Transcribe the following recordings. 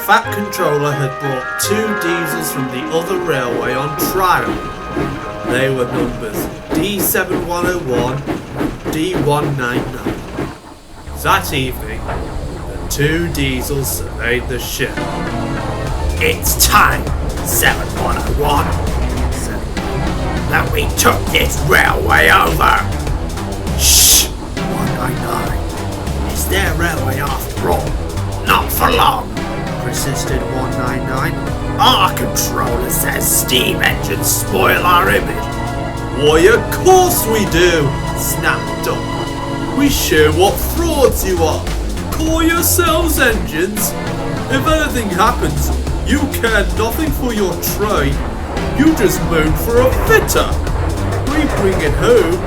fat controller had brought 2 diesels from the other railway on trial. They were numbers D7101 and D199. That evening, the 2 diesels surveyed the ship. It's time, 7101, said that we took this railway over. Shh, 199. It's their railway after all. Not for long, persisted 199. Our controller says steam engines spoil our image. Why, of course we do, snapped up. We show what frauds you are. Call yourselves engines. If anything happens, you care nothing for your train. You just moan for a fitter. We bring it home,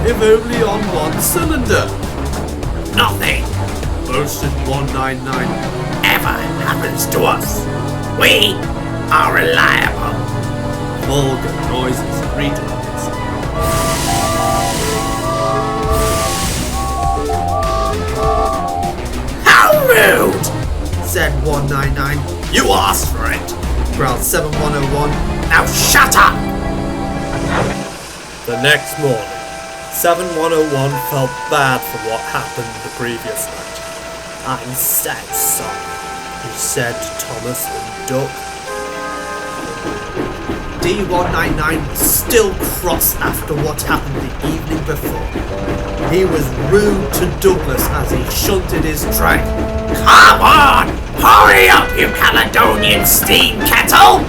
if only on 1 cylinder. Nothing, boasted 199, ever happens to us. We are reliable. Vulgar noises greeted us. Rude, said 199. You asked for it, growled 7101. Now shut up! The next morning, 7101 felt bad for what happened the previous night. I'm so sorry, he said to Thomas and Duck. D199 was still cross after what happened the evening before. He was rude to Douglas as he shunted his train. Come on! Hurry up, you Caledonian steam kettle!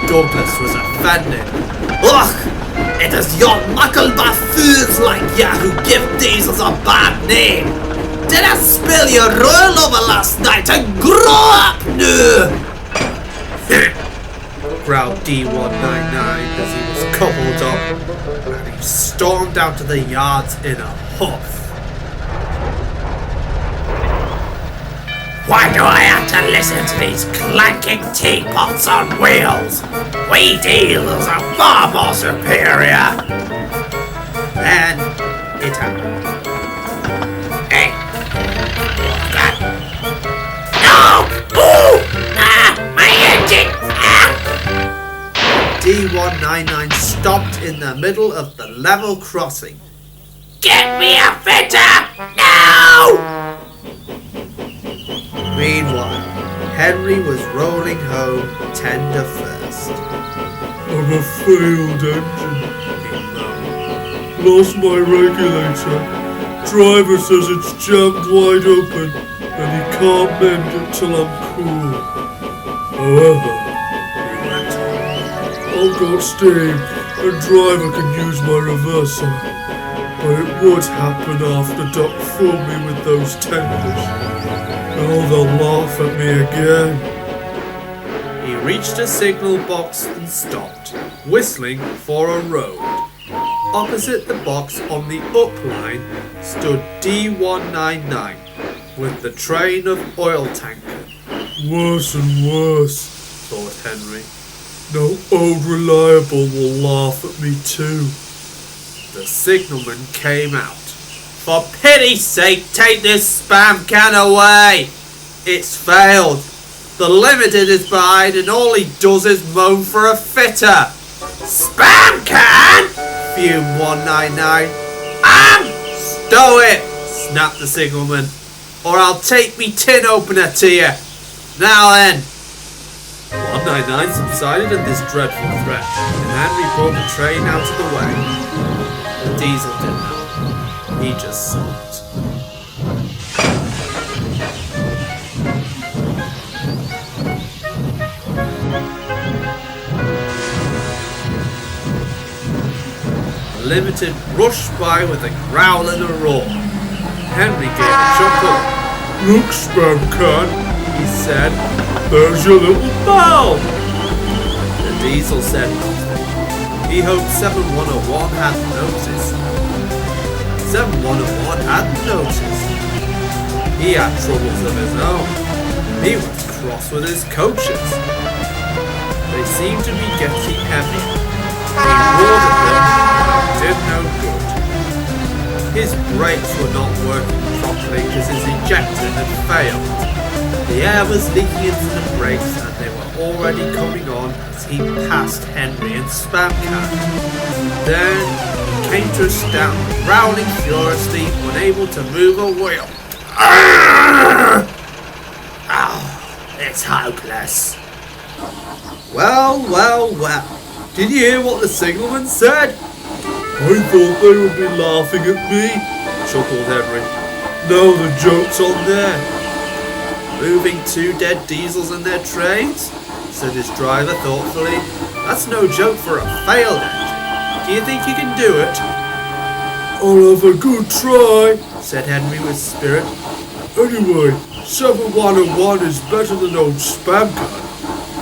Douglas was offended. Ugh! It is your knuckle-buff fools like you who give diesels a bad name. Did I spill your roll over last night and grow up now? Growled D199 as he was coupled up, and he stormed out to the yards in a huff. Why do I have to listen to these clanking teapots on wheels? We dealers are far more superior. Then it happened. Hey! No! Ooh! Ah! My engine! Ah! D199 stopped in the middle of the level crossing. Get me a fitter! Now! Meanwhile, Henry was rolling home tender first. I'm a failed engine, he moaned. Lost my regulator. Driver says it's jammed wide open and he can't mend it till I'm cool. However, he went on, I've got steam and driver can use my reverser. But it would happen after Doc fooled me with those tenders. Oh, they'll laugh at me again. He reached a signal box and stopped, whistling for a road. Opposite the box on the up line stood D199 with the train of oil tanker. Worse and worse, thought Henry. No old reliable will laugh at me too. The signalman came out. For pity's sake, take this Spamcan away! It's failed. The limited is behind and all he does is moan for a fitter. Spamcan! Fumed 199. Stow it! Snapped the signalman. Or I'll take me tin opener to you. Now then. 199 subsided at this dreadful threat, and Henry pulled the train out of the way. The diesel didn't know. He just sulked. The limited rushed by with a growl and a roar. Henry gave a chuckle. Look, Spamcan, he said. There's your little pal. The diesel said nothing. He hoped 7101 hadn't noticed. 7101 hadn't noticed. He had troubles of his own. He was cross with his coaches. They seemed to be getting heavier. He roared at them, but it did no good. His brakes were not working properly because his ejector had failed. The The air was leaking into the brakes and they were already coming on as he passed Henry and Spamcan. Then he came to a stand, growling furiously, unable to move a wheel. It's hopeless. Well, well, well. Did you hear what the signalman said? I thought they would be laughing at me, chuckled Henry. Now the joke's on there. Moving 2 dead diesels in their trains? Said his driver thoughtfully. That's no joke for a failed engine. Do you think you can do it? I'll have a good try, said Henry with spirit. Anyway, 7101 is better than old Spamcan.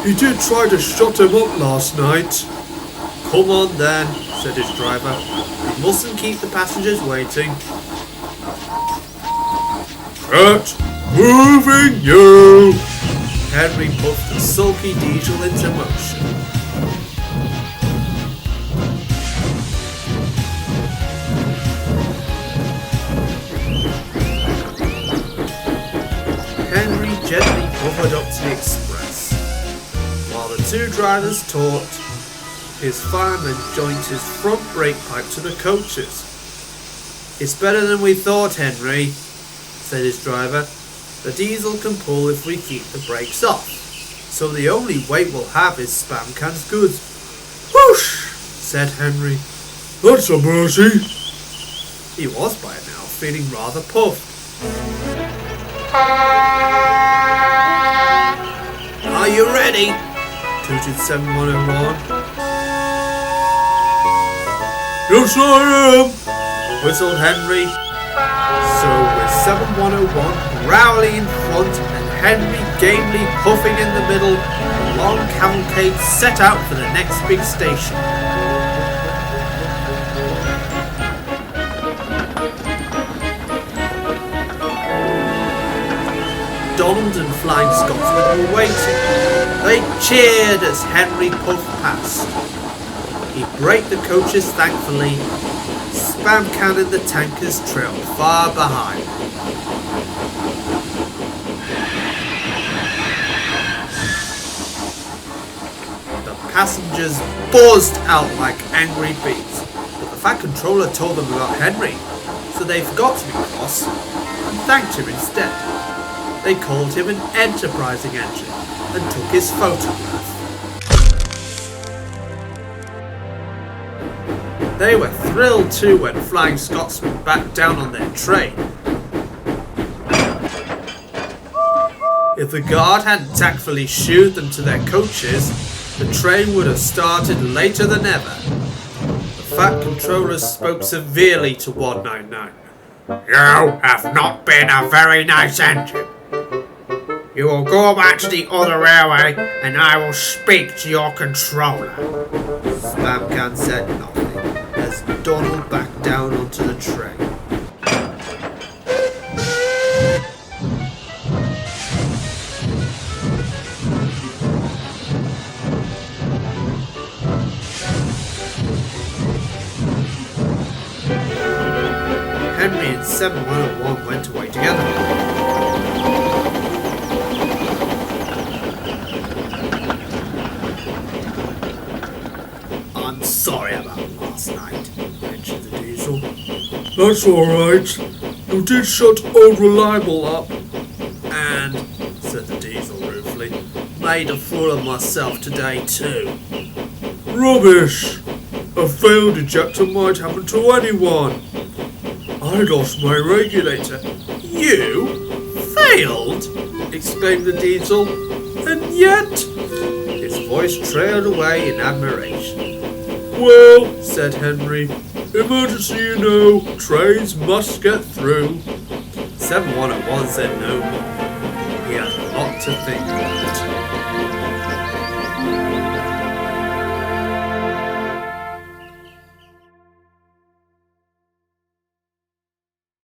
He did try to shut him up last night. Come on then, said his driver. We mustn't keep the passengers waiting. Cut! Moving you! Henry puffed the sulky diesel into motion. Henry gently hovered up to the express. While the 2 drivers talked, his fireman joined his front brake pipe to the coaches. It's better than we thought, Henry, said his driver. The diesel can pull if we keep the brakes off, so the only weight we'll have is Spamcan's goods. Whoosh! said Henry. That's a mercy. He was by now feeling rather puffed. Are you ready? Tooted 7101. Yes, I am, whistled Henry. So with 7101 growling in front and Henry gamely puffing in the middle, the long cavalcade set out for the next big station. Donald and Flying Scotsman were waiting. They cheered as Henry puffed past. He braked the coaches thankfully. Spamcan and the tankers trailed far behind. The passengers buzzed out like angry bees, but the Fat Controller told them about Henry, so they forgot to be cross and thanked him instead. They called him an enterprising engine and took his photograph. They were thrilled too when Flying Scotsman backed down on their train. If the guard hadn't tactfully shooed them to their coaches, the train would have started later than ever. The Fat Controller spoke severely to 199. You have not been a very nice engine. You will go back to the other railway and I will speak to your controller. Spamcan said nothing as Donald backed down onto the train. Henry and 7101 went away together. I'm sorry about last night, mentioned the diesel. That's alright. You did shut Old Reliable up. And, said the diesel ruefully, made a fool of myself today too. Rubbish! A failed ejector might happen to anyone. I lost my regulator. You? Failed? Exclaimed the diesel. And yet? His voice trailed away in admiration. Well, said Henry, emergency you know, trains must get through. 7101 said no more. He had a lot to think about.